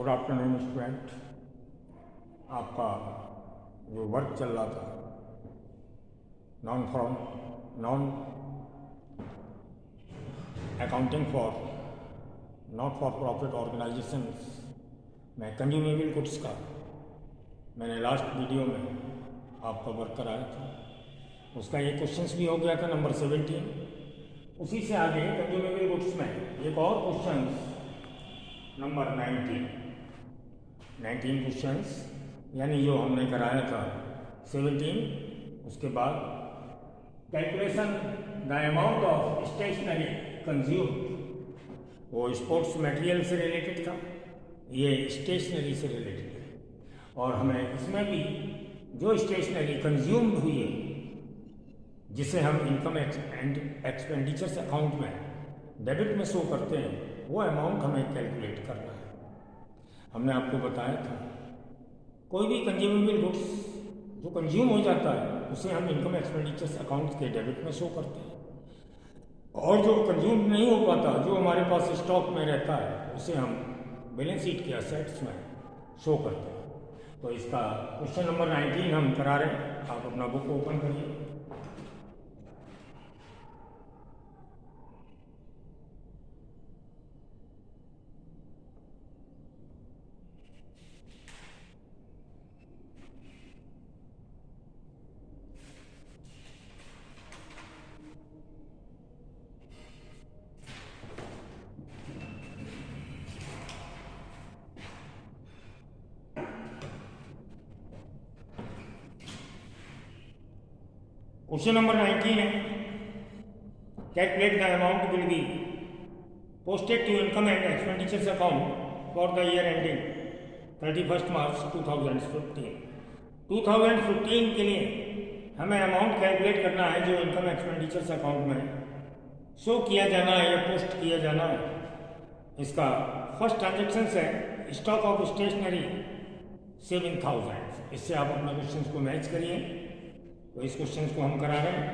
Good afternoon student. आपका जो work चल रहा था non accounting for not for profit organisations में कंज्यूमेबल गुड्स का मैंने लास्ट वीडियो में आपका वर्क कराया था। उसका ये क्वेश्चंस भी हो गया था नंबर 17। उसी से आगे कंज्यूमेबल गुड्स में एक और क्वेश्चंस नंबर 19 क्वेश्चंस यानी जो हमने कराया था 17। उसके बाद calculation the amount of stationery consume, वो स्पोर्ट्स मटेरियल से रिलेटेड था, ये स्टेशनरी से रिलेटेड है। और हमें इसमें भी जो स्टेशनरी कंज्यूम्ड हुई है जिसे हम इनकम एंड एक्सपेंडिचर्स अकाउंट में डेबिट में शो करते हैं, वो अमाउंट हमें कैलकुलेट करना है। हमने आपको बताया था कोई भी कंज्यूमेबल गुड्स जो कंज्यूम हो जाता है उसे हम इनकम एक्सपेंडिचर्स अकाउंट के डेबिट में शो करते हैं, और जो कंज्यूम नहीं हो पाता, जो हमारे पास स्टॉक में रहता है, उसे हम बैलेंस शीट के असेट्स में शो करते हैं। तो इसका क्वेश्चन नंबर 19 हम करा रहे हैं। आप अपना बुक ओपन करिए। क्वेश्चन नंबर 19 है, calculate the amount will be posted to income and expenditures account for the year ending 31 March 2015। 2015 के लिए हमें अमाउंट कैलकुलेट करना है जो इनकम एक्सपेंडिचर्स अकाउंट में शो किया जाना है या पोस्ट किया जाना है। इसका फर्स्ट ट्रांजेक्शन है स्टॉक ऑफ स्टेशनरी 7000। इससे आप अपना क्वेश्चन को मैच करिए। तो इस क्वेश्चन को हम करा रहे हैं।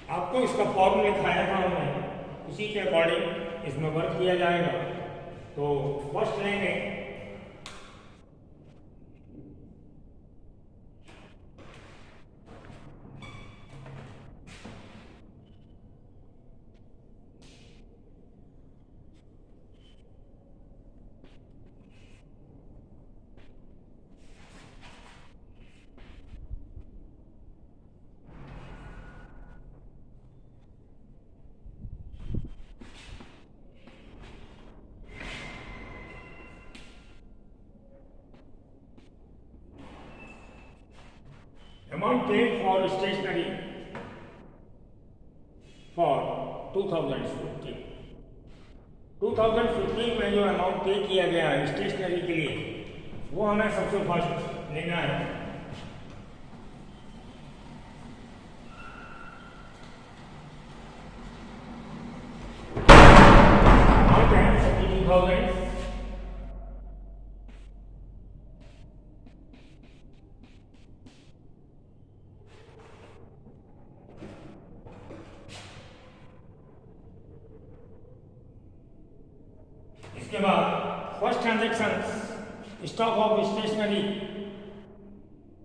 आपको इसका फॉर्मूला लिखाया था हमने, उसी के अकॉर्डिंग इसमें वर्क किया जाएगा। तो फर्स्ट लेंगे amount paid for stationery for 2015। 2015 में जो अमाउंट पे किया गया है स्टेशनरी के लिए, वो हमें सबसे फर्स्ट लेना है। अमाउंट है 72,000। इसके बाद first transaction stock of stationery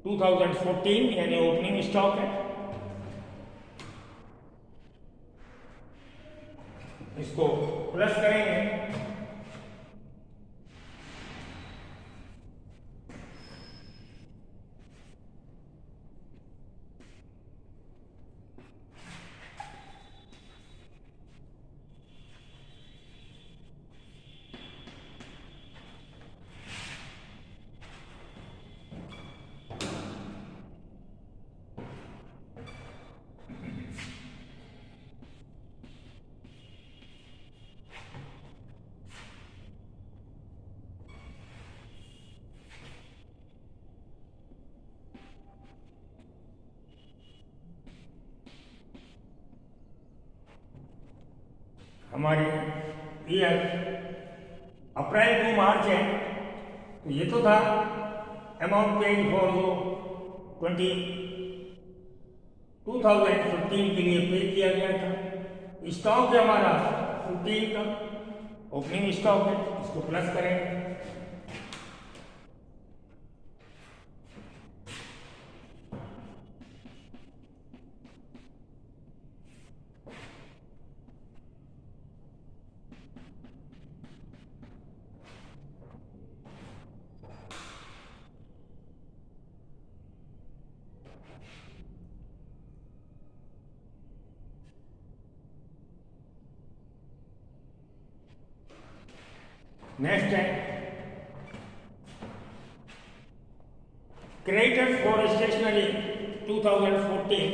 2014 यानी ओपनिंग स्टॉक है, इसको प्लस करेंगे। हमारी ईयर अप्रैल टू मार्च है, तो ये तो था अमाउंट पेड फॉर जो 20 2015 के लिए पे किया गया था। स्टॉक है हमारा 15 का, ओपनिंग स्टॉक है, इसको प्लस करेंगे। नेक्स्ट है क्रेडिटर्स फॉर स्टेशनरी 2014,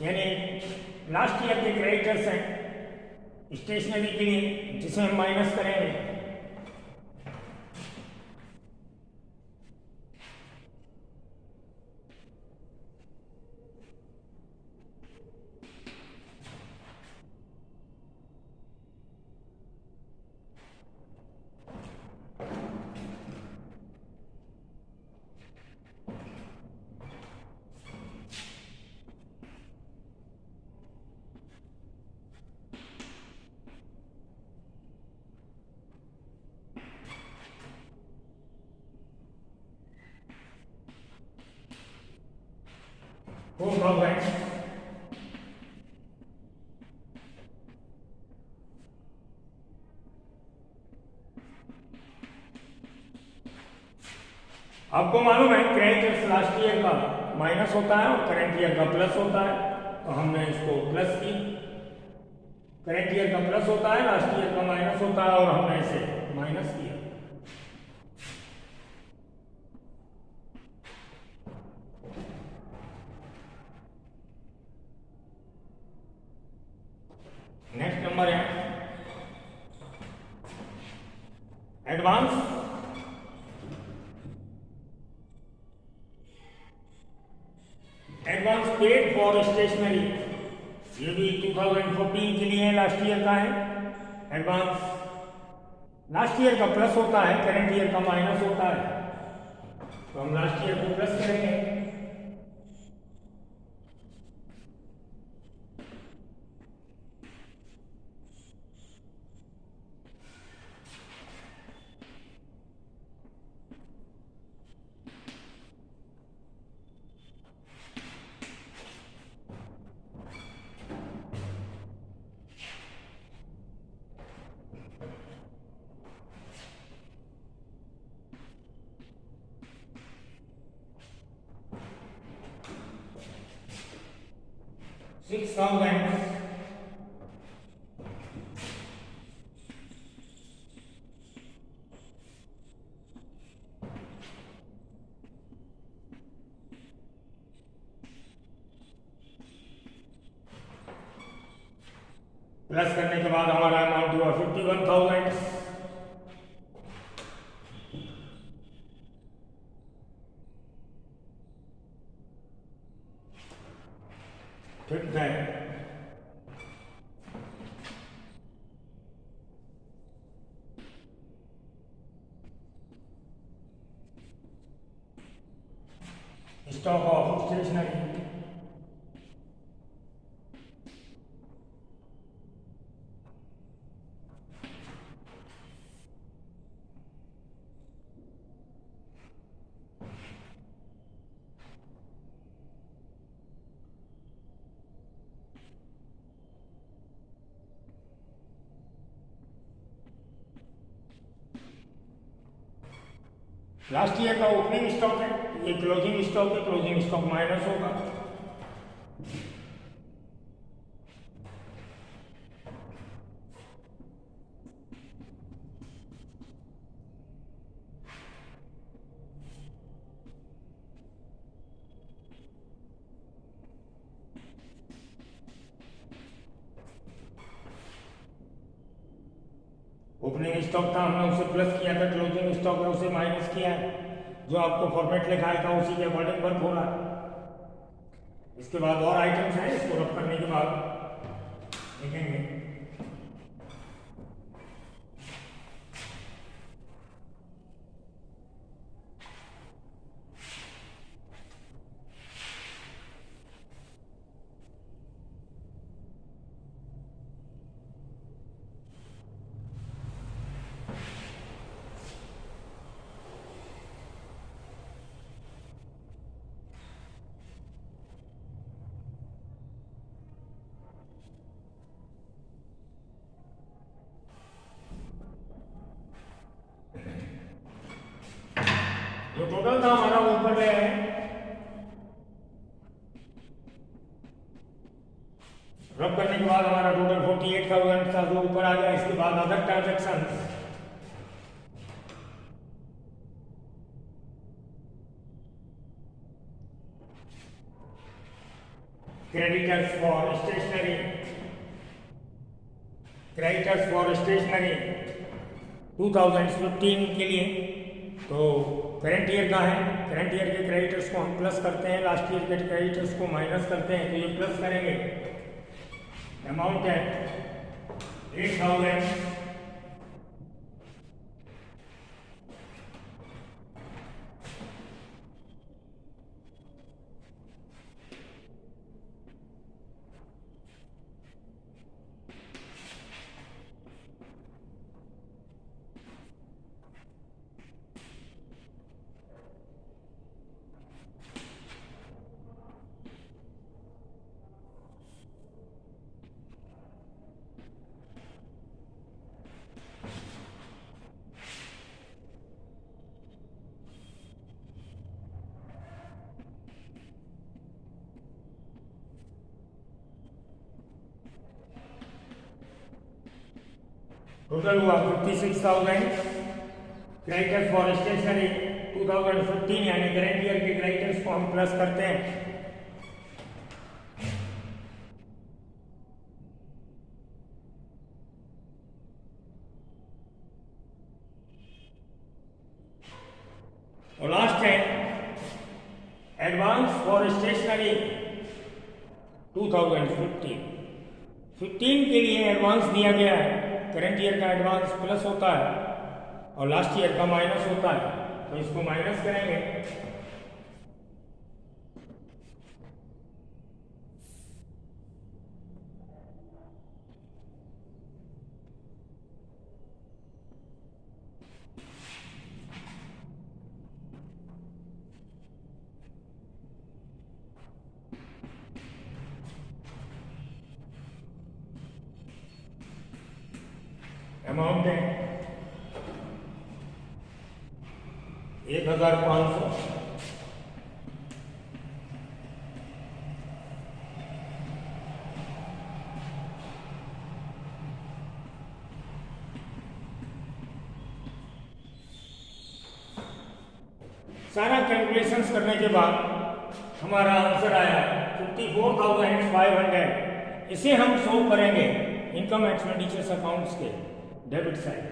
यानी लास्ट ईयर के क्रेडिटर्स हैं स्टेशनरी के लिए, जिसे हम माइनस करेंगे। हो गए आपको मालूम है क्रेडिटर्स लास्ट ईयर का माइनस होता है और करंट ईयर का प्लस होता है, तो हमने इसको प्लस की। करंट ईयर का प्लस होता है, लास्ट ईयर का माइनस होता है, और हमने इसे माइनस किया। नेक्स्ट नंबर है एडवांस पेड फॉर स्टेशनरी, ये भी 2014 के लिए लास्ट ईयर का है। एडवांस लास्ट ईयर का प्लस होता है, करंट ईयर का माइनस होता है, तो हम लास्ट ईयर को प्लस करेंगे। Six thousand प्लस करने के बाद हमारा अमाउंट हुआ 51,000। ठीक है, stock of stationery last year का ओपनिंग स्टॉक है, ये क्लोजिंग स्टॉक है, क्लोजिंग स्टॉक माइनस होगा। ओपनिंग स्टॉक था, हमने उसे प्लस किया था, क्लोजिंग स्टॉक है उसे माइनस किया है। जो आपको फॉर्मेट लिखाया था उसी के अकॉर्डिंग वर्क हो रहा है। इसके बाद और आइटम्स हैं, इसको रब करने के बाद देखेंगे। जो टोटल था हमारा वो ऊपर ले आए, रब करने के बाद हमारा टोटल 48,000 था जो ऊपर आ गया। इसके बाद other transaction, creditors for stationery, creditors for stationery 2015 के लिए, तो करंट ईयर का है, करंट ईयर के क्रेडिटर्स को हम प्लस करते हैं, लास्ट ईयर के क्रेडिटर्स को माइनस करते हैं, तो ये प्लस करेंगे। अमाउंट है 8,000, टोटल हुआ 56,000। क्रेडिटर्स फॉर स्टेशनरी 2015 यानी करंट ईयर के क्रेडिटर्स को हम प्लस करते हैं। और लास्ट है एडवांस फॉर स्टेशनरी 2015 के लिए एडवांस दिया गया है। करंट ईयर का एडवांस प्लस होता है और लास्ट ईयर का माइनस होता है, तो इसको माइनस करेंगे। अमाउंट है 1,500। सारा कैलकुलेशंस करने के बाद हमारा आंसर आया 54,500। इसे हम शो करेंगे इनकम एक्सपेंडिचर्स अकाउंट्स के debit side.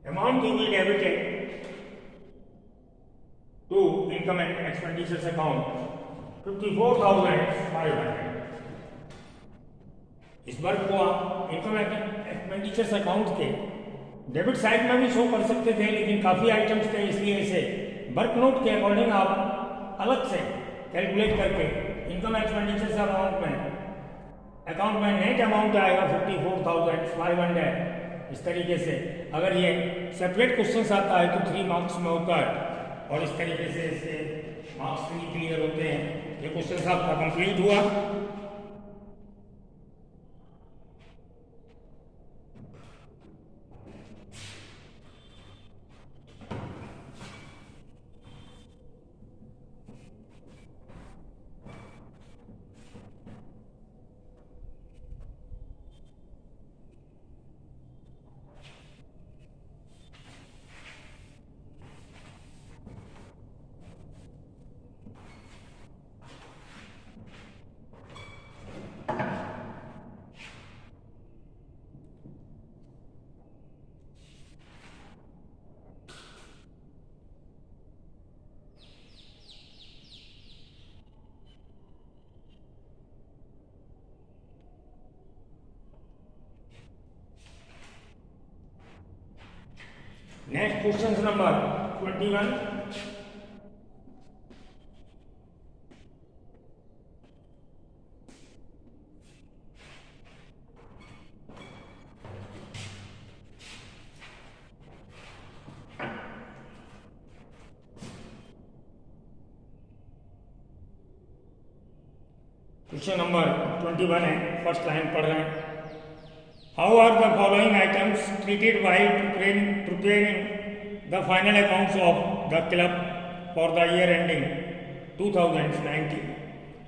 Amount to be debited to income and expenditures account 54,500। इस वर्क को आप इनकम एक्सपेंडिचर्स अकाउंट के डेबिट साइड में भी शो कर सकते थे, लेकिन काफ़ी आइटम्स थे इसलिए इसे वर्क नोट के अकॉर्डिंग आप अलग से कैलकुलेट करके इनकम एक्सपेंडिचर्स अकाउंट में नेट अमाउंट आएगा 54,500। इस तरीके से अगर ये सेपरेट क्वेश्चंस आता है तो 3 मार्क्स में होता है और इस तरीके से इससे मार्क्स 3 क्लियर होते हैं। ये क्वेश्चन आपका कंप्लीट हुआ। Next question number 21. Question number 21 है, फर्स्ट लाइन पढ़ रहे हैं. How are the following items treated while preparing the final accounts of the club for the year ending 2019.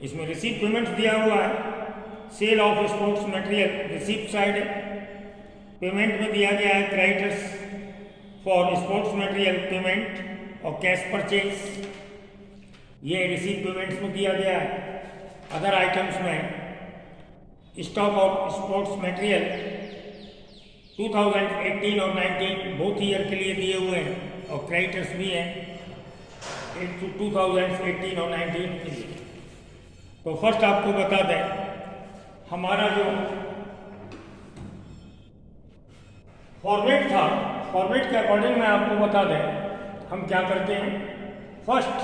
इसमें रिसीव पेमेंट दिया हुआ है. Sale of sports material receive side है. Payment में दिया गया है creditors for sports material payment और कैश परचेज. ये रिसीव पेमेंट्स में दिया गया है. अदर आइटम्स में स्टॉक ऑफ स्पोर्ट्स मटेरियल 2018 और 19 बोथ ईयर के लिए दिए हुए हैं और क्रेडिटर्स भी हैं 2018 और 19 के लिए. तो फर्स्ट आपको बता दें, हमारा जो फॉर्मेट था, फॉर्मेट के अकॉर्डिंग मैं आपको बता दें हम क्या करते हैं. फर्स्ट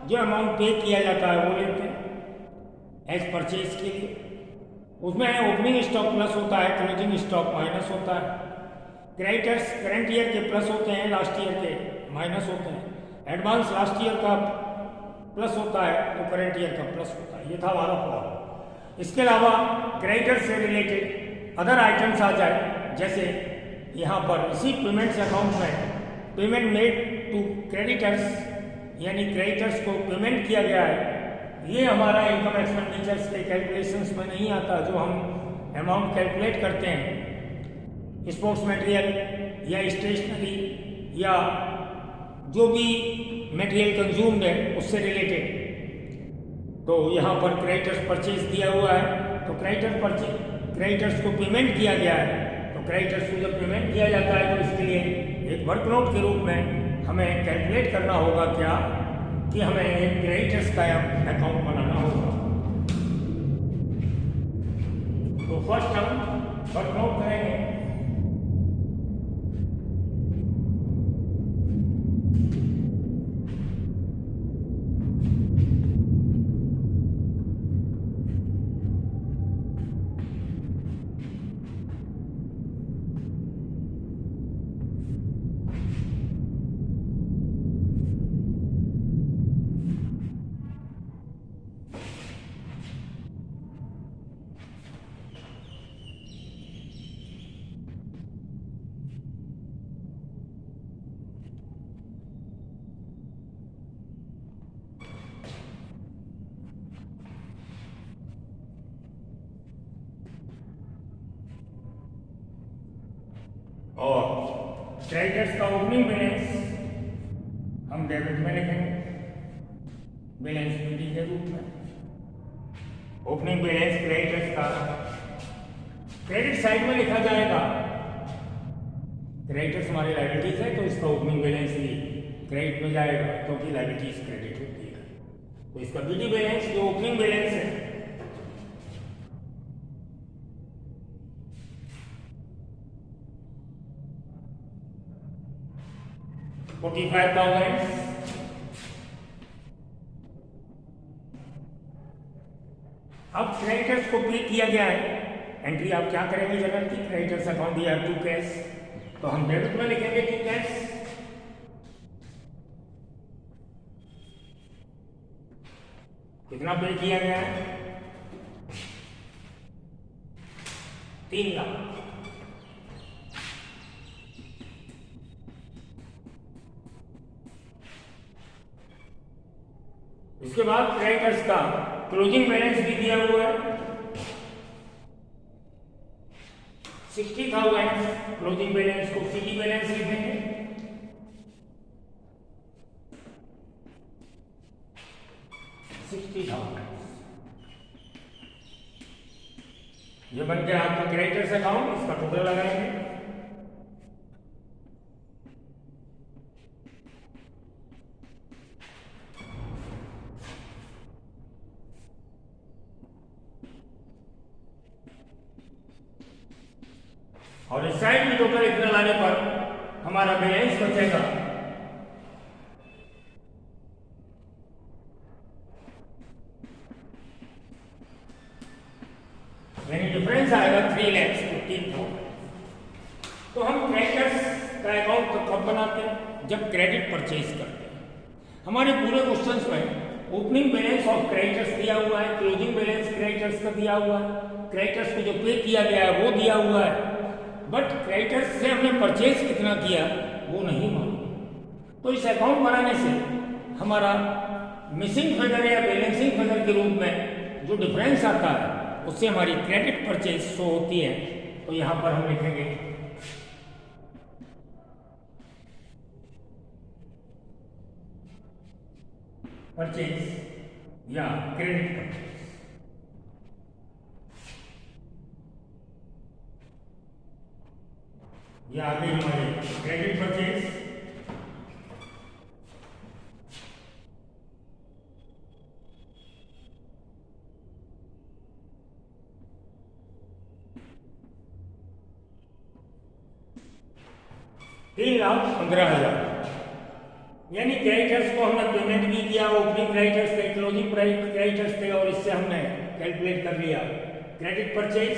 जो अमाउंट पे किया जाता है वो लेते हैं एज परचेज के लिए. उसमें ओपनिंग स्टॉक प्लस होता है, क्लोजिंग स्टॉक माइनस होता है. क्रेडिटर्स करंट ईयर के प्लस होते हैं, लास्ट ईयर के माइनस होते हैं. एडवांस लास्ट ईयर का प्लस होता है तो करंट ईयर का प्लस होता है. ये था हमारा फॉर्म. इसके अलावा क्रेडिटर्स से रिलेटेड अदर आइटम्स आ जाए, जैसे यहाँ पर रिसीव पेमेंट्स अकाउंट में पेमेंट मेड टू क्रेडिटर्स, यानी क्रेडिटर्स को पेमेंट किया गया है. ये हमारा इनकम एक्सपेंडिचर्स के कैलकुलेशंस में नहीं आता. जो हम अमाउंट कैलकुलेट करते हैं स्पोर्ट्स मटेरियल या स्टेशनरी या जो भी मटेरियल कंज्यूम्ड है उससे रिलेटेड, तो यहाँ पर क्रेडिटर्स परचेज दिया हुआ है तो क्रेडिटर्स को पेमेंट किया गया है. तो क्रेडिटर्स को जब पेमेंट किया जाता है तो इसके लिए एक वर्क नोट के रूप में हमें कैलकुलेट करना होगा क्या कि हमें एक क्रेडिटर्स का अकाउंट बनाना होगा. तो फर्स्ट हम वर्क नोट करेंगे. और क्रेडिटर्स का ओपनिंग बैलेंस हम डेबिट में लिखेंगे, बैलेंस शीट के रूप में. ओपनिंग बैलेंस क्रेडिटर्स का क्रेडिट साइड में लिखा जाएगा. क्रेडिटर्स हमारी लायबिलिटीज है तो इसका ओपनिंग बैलेंस भी क्रेडिट में जाएगा क्योंकि लायबिलिटीज क्रेडिट होती है. तो इसका बीडी बैलेंस जो ओपनिंग बैलेंस है $45,000. अब क्रेडिटर्स को पे किया गया है. एंट्री आप क्या करेंगे जनरल की क्रेडिटर्स अकाउंट दिया टू कैश, तो हम डेबिट में लिखेंगे टू कैश. कितना पे किया गया है? 3 लाख. इसके बाद क्रेडिटर्स का क्लोजिंग बैलेंस भी दिया हुआ है 60,000. क्लोजिंग बैलेंस को सीडी बैलेंस लिखेंगे. ये बन गया आपका क्रेडिटर्स अकाउंट. इसका टोटल लगाएंगे. और इस साइड में टोटल इतना लाने पर हमारा बैलेंस बचेगा। यानी डिफरेंस आएगा 3,15,000। तो हम क्रेडिटर्स का अकाउंट कब बनाते हैं? जब क्रेडिट परचेज करते हैं। हमारे पूरे क्वेश्चंस में ओपनिंग बैलेंस ऑफ क्रेडिटर्स दिया हुआ है, क्लोजिंग बैलेंस क्रेडिटर्स का दिया हुआ है, क्रेडिटर्स को जो पे किया गया है वो दिया हुआ है, बट क्रेडिटर्स से हमने परचेज कितना किया वो नहीं मालूम। तो इस अकाउंट बनाने से हमारा मिसिंग फिगर या बैलेंसिंग फिगर के रूप में जो डिफरेंस आता है उससे हमारी क्रेडिट परचेज शो होती है। तो यहां पर हम लिखेंगे परचेज या क्रेडिट परचेज। ये आ गई हमारे क्रेडिट परचेज। ₹3,15,000 यानी क्रेडिटर्स को हमने पेमेंट भी किया, ओपनिंग क्रेडिटर्स थे, क्लोजिंग क्रेडिटर्स थे, और इससे हमने कैलकुलेट कर लिया क्रेडिट परचेज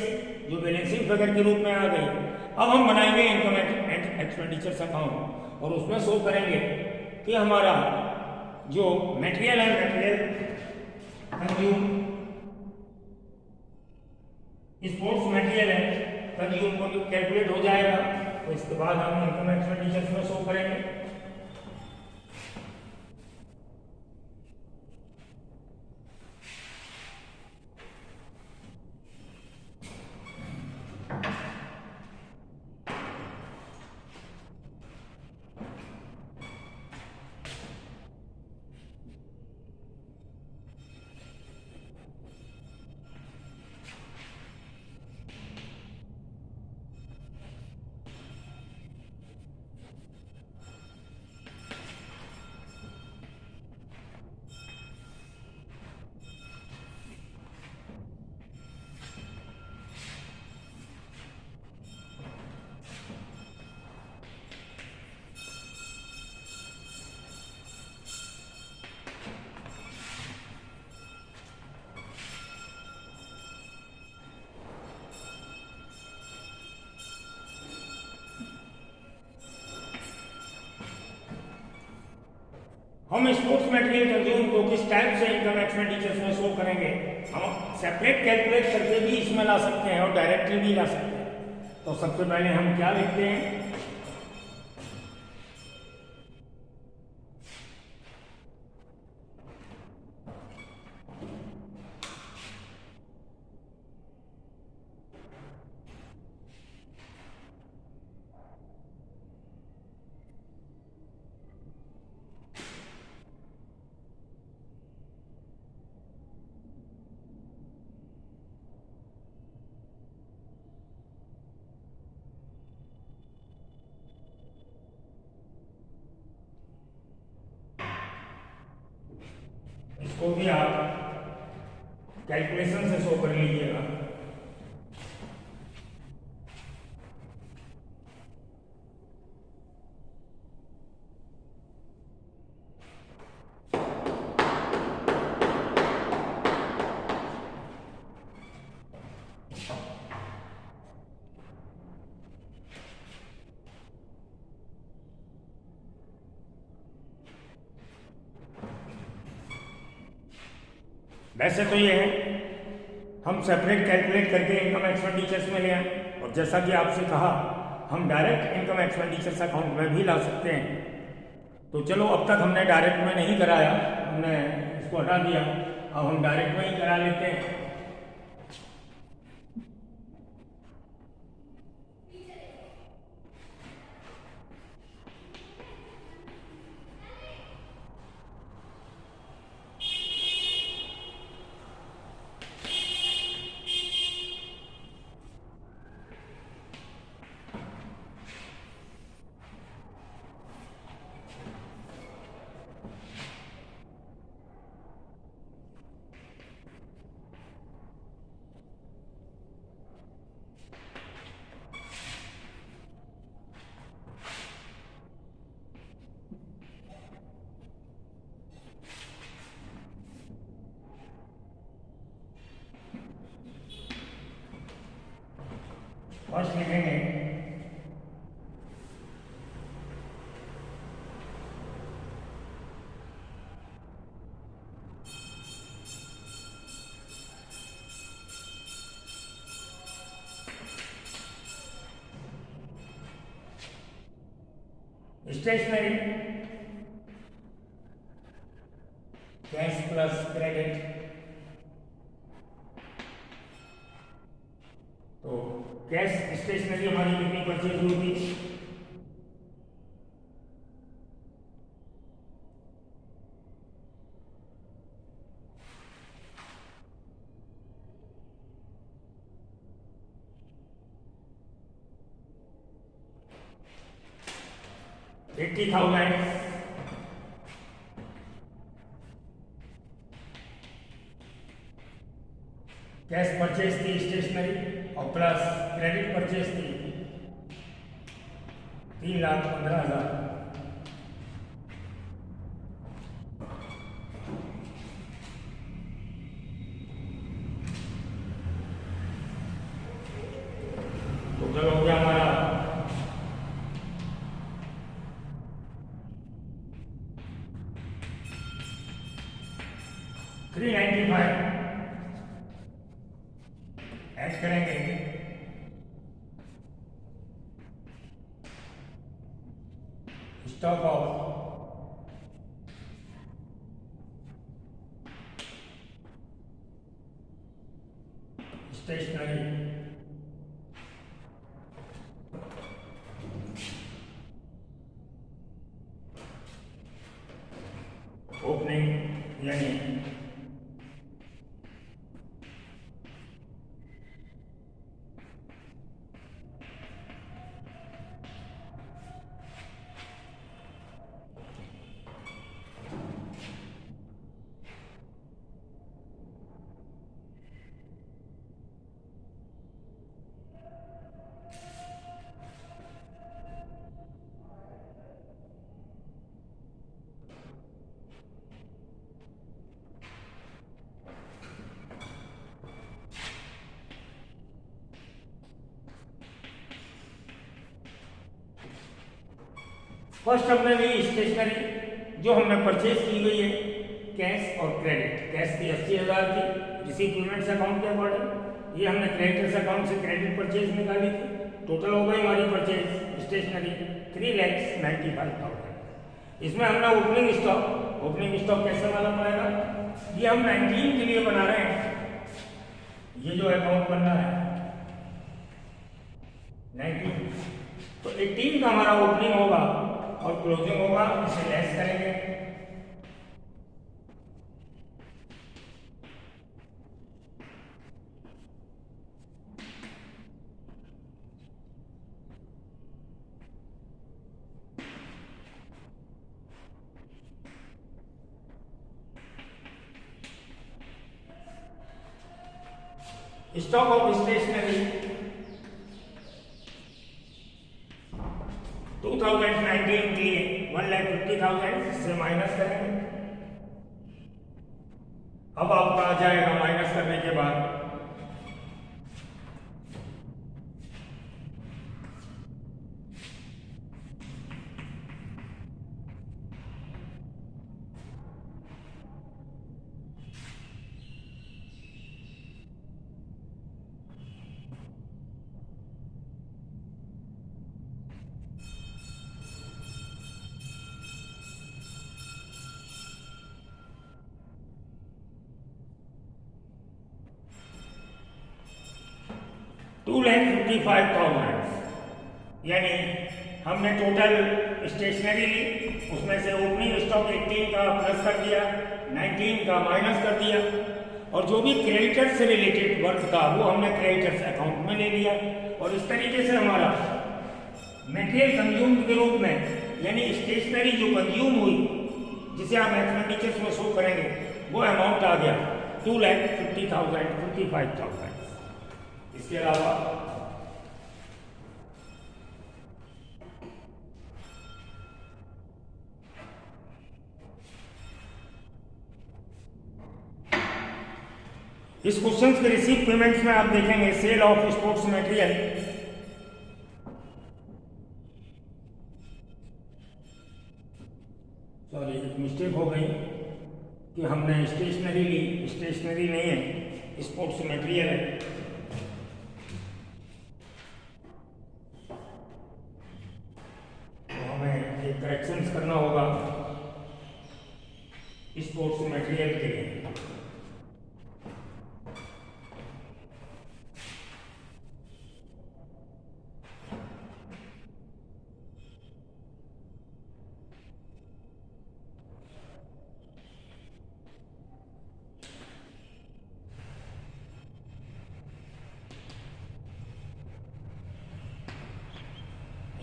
जो बैलेंसिंग फिगर के रूप में आ गई। अब हम बनाएंगे इनकम एंड एक्सपेंडिचर्स अकाउंट और उसमें शो करेंगे कि हमारा जो मटेरियल है, मटेरियल कंज्यूम, स्पोर्ट्स मटेरियल है कंज्यूम को कैलकुलेट हो जाएगा। तो इसके बाद हम इनकम एक्सपेंडिचर्स में शो करेंगे। हम स्पोर्ट्स मटेरियल कंज्यूम को किस टाइप से इनकम एक्सपेंडिचर्स में शो करेंगे? हम सेपरेट कैलकुलेट करके भी इसमें ला सकते हैं और डायरेक्टली भी ला सकते हैं। तो सबसे पहले हम क्या लिखते हैं? इसको भी आप कैलकुलेशन से शो कर लीजिएगा। वैसे तो ये है हम सेपरेट कैलकुलेट करके इनकम एक्सपेंडिचर्स में ले आए, और जैसा कि आपसे कहा हम डायरेक्ट इनकम एक्सपेंडिचर्स अकाउंट में भी ला सकते हैं। तो चलो, अब तक हमने डायरेक्ट में नहीं कराया, हमने इसको हटा दिया, अब हम डायरेक्ट में ही करा लेते हैं। स्टेशनरी कैश प्लस क्रेडिट, तो कैश स्टेशनरी हमारी कितनी परचेज हुई थी? 80,000। कैश परचेज थी स्टेशनरी और प्लस क्रेडिट परचेज थी 3,15,000। टोटल हो गया हमारा 395। ऐड करेंगे स्टॉक ऑफ स्टेशनरी ओपनिंग यानी फर्स्ट हमने ली स्टेशनरी जो हमने परचेज की गई है कैश और क्रेडिट। कैश थी 80,000 की रिसीव पेमेंट्स अकाउंट के अकॉर्डिंग, ये हमने क्रेडिटर्स अकाउंट से क्रेडिट परचेज निकाली थी। टोटल हो गई हमारी परचेज स्टेशनरी 3,95,000। इसमें हमने ओपनिंग स्टॉक कैसे मालूम पड़ेगा? ये हम 19 के लिए बना रहे हैं, ये जो अकाउंट बनना है 19, तो 18 का हमारा ओपनिंग होगा और क्लोजिंग होगा, इसे लेस करेंगे। स्टॉक ऑफ स्टेशनरी 2019 के लिए 1,50,000 से माइनस करेंगे। अब आपका आ जाएगा माइनस करने के बाद 2,55,000। यानी हमने टोटल स्टेशनरी ली, उसमें से ओपनिंग स्टॉक 18 का प्लस कर दिया, 19 का माइनस कर दिया, और जो भी क्रेडिटर से रिलेटेड वर्क था वो हमने क्रेडिटर्स अकाउंट में ले लिया। और इस तरीके से हमारा मटेरियल कंज्यूम के रूप में, यानी स्टेशनरी जो कंज्यूम हुई जिसे आप मैथमेटिक्स में शो करेंगे, वो अमाउंट आ गया 2,50,000, 55,000। इसके अलावा इस क्वेश्चन के रिसीव पेमेंट्स में आप देखेंगे sale of sports material, sorry एक मिस्टेक हो गई कि हमने स्टेशनरी ली, स्टेशनरी नहीं है, स्पोर्ट्स मटेरियल है। करेक्शंस करना होगा स्पोर्ट्स मटेरियल के लिए।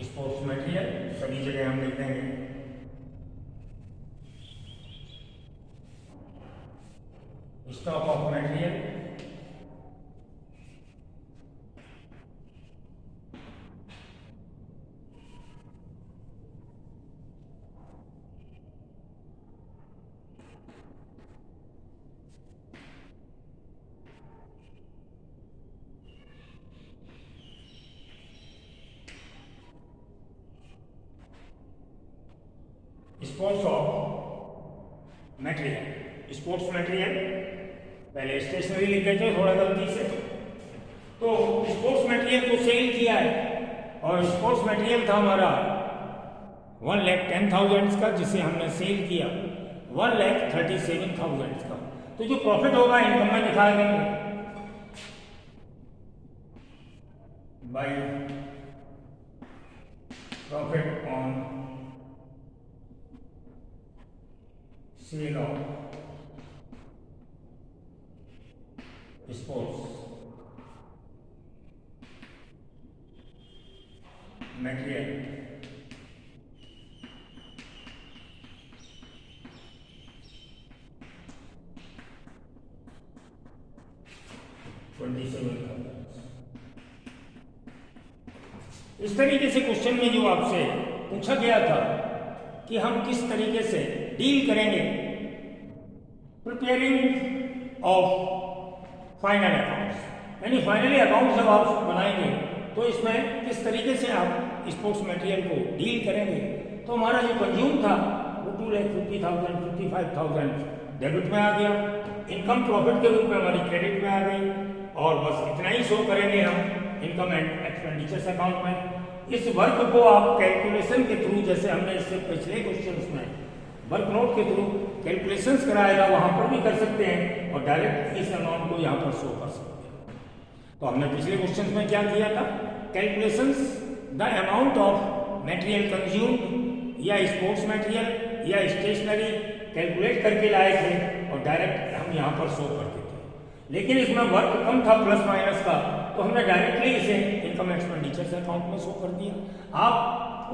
स्पोर्ट्स मटेरियल सभी जगह हम लिख देंगे। Stock of material, sports of material. Sports material पहले स्टेशनरी लिख गए थे थोड़ा गलती से, तो स्पोर्ट्स मटेरियल को सेल किया है और स्पोर्ट्स मटेरियल था हमारा 1,10,000 का, जिसे हमने सेल किया 1,37,000 का। तो जो प्रॉफिट होगा इनकम में दिखा देंगे by profit on sale of sports material. इस तरीके से क्वेश्चन में जो आपसे पूछा गया था कि हम किस तरीके से डील करेंगे प्रिपेयरिंग ऑफ फाइनल अकाउंट्स, यानी फाइनली अकाउंट जब आप बनाएंगे तो इसमें किस तरीके से आप स्पोर्ट्स मटेरियल को डील करेंगे। तो हमारा जो कंज्यूम था वो 2,50,000 55,000 डेबिट में आ गया, इनकम प्रॉफिट के रूप में हमारी क्रेडिट में आ गई, और बस इतना ही शो करेंगे हम इनकम एंड एक्सपेंडिचर्स अकाउंट में। इस वर्क को आप कैलकुलेशन के थ्रू, जैसे हमने इससे पिछले क्वेश्चंस में वर्क नोट के थ्रू कैलकुलेशंस कराएगा वहां पर भी कर सकते हैं, और डायरेक्ट इस अमाउंट को यहाँ पर शो कर सकते हैं। तो हमने पिछले क्वेश्चंस में क्या किया था, calculations the amount of material consumed या स्पोर्ट्स मटेरियल या स्टेशनरी कैलकुलेट करके लाए थे और डायरेक्ट हम यहाँ पर शो करते थे। लेकिन इसमें वर्क कम था प्लस माइनस का, तो हमने डायरेक्टली इसे इनकम एक्सपेंडिचर्स अकाउंट में शो कर दिया। आप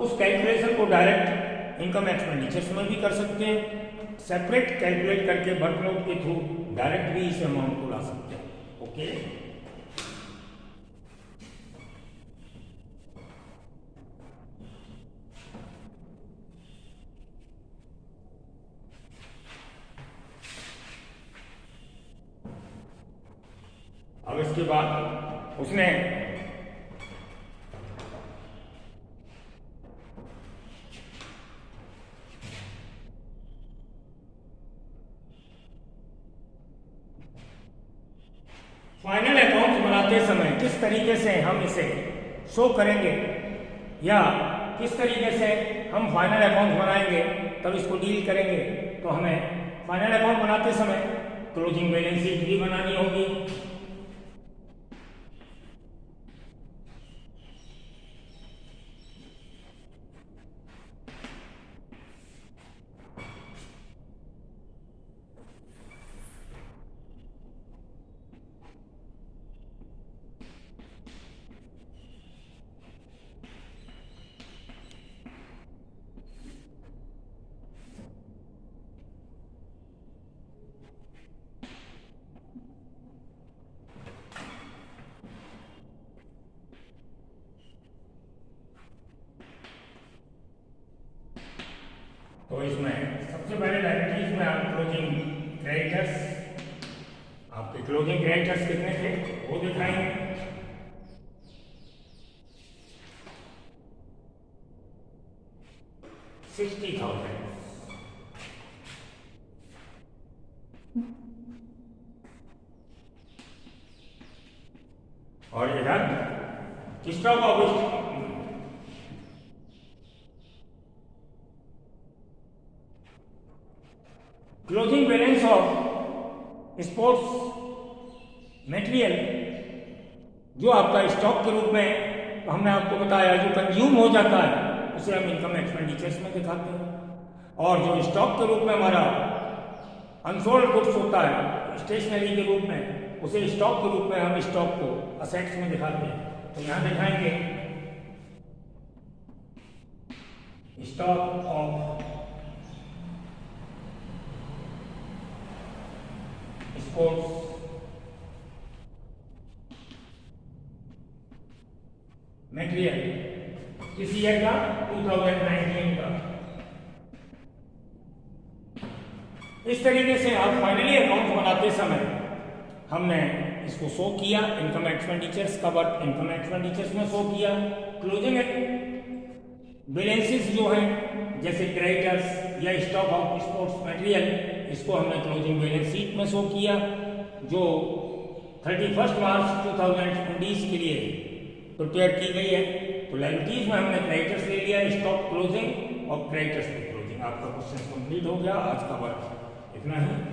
उस कैलकुलेशन को डायरेक्ट इनकम एक्सपेंडिचर्स में भी कर सकते हैं, सेपरेट कैलकुलेट करके वर्क नोट के थ्रू डायरेक्ट भी इस अमाउंट को ला सकते हैं। ओके, अब इसके बाद उसने फाइनल अकाउंट बनाते समय किस तरीके से हम इसे शो करेंगे या किस तरीके से हम फाइनल अकाउंट बनाएंगे तब इसको डील करेंगे। तो हमें फाइनल अकाउंट बनाते समय क्लोजिंग बैलेंस शीट भी बनानी होगी। तो इसमें सबसे पहले लाइबिलिटीज में आप क्लोजिंग क्रेडिटर्स, आपके क्लोजिंग क्रेडिटर्स कितने थे वो दिखाएंगे। $60,000 और इधर stock of closing balance of sports material जो आपका स्टॉक के रूप में हमने आपको बताया जो कंज्यूम हो जाता है उसे हम इनकम एक्सपेंडिचर्स में दिखाते हैं, और जो स्टॉक के रूप में हमारा अनसोल्ड गुड्स होता है स्टेशनरी के रूप में उसे स्टॉक के रूप में हम स्टॉक को असेट्स में दिखाते हैं। तो यहाँ दिखाएंगे स्टॉक ऑफ स्पोर्ट्स मटेरियल किस ईयर का 2019 का। इस तरीके से आप फाइनली अकाउंट बनाते समय हमने इसको शो किया, इनकम एक्सपेंडिचर्स का वर्क इनकम एक्सपेंडिचर्स में शो किया, क्लोजिंग बैलेंसेस जो हैं जैसे क्रेडिटर्स या स्टॉक ऑफ स्पोर्ट्स मटेरियल इसको हमने क्लोजिंग बैलेंस शीट में शो किया जो 31 मार्च 2019 के लिए प्रिपेयर की गई है। तो लायबिलिटीज में हमने क्रेडिटर्स ले लिया, स्टॉक क्लोजिंग और क्रेडिटर्स की क्लोजिंग। आपका क्वेश्चन कंप्लीट हो गया। आज का वर्क इतना ही।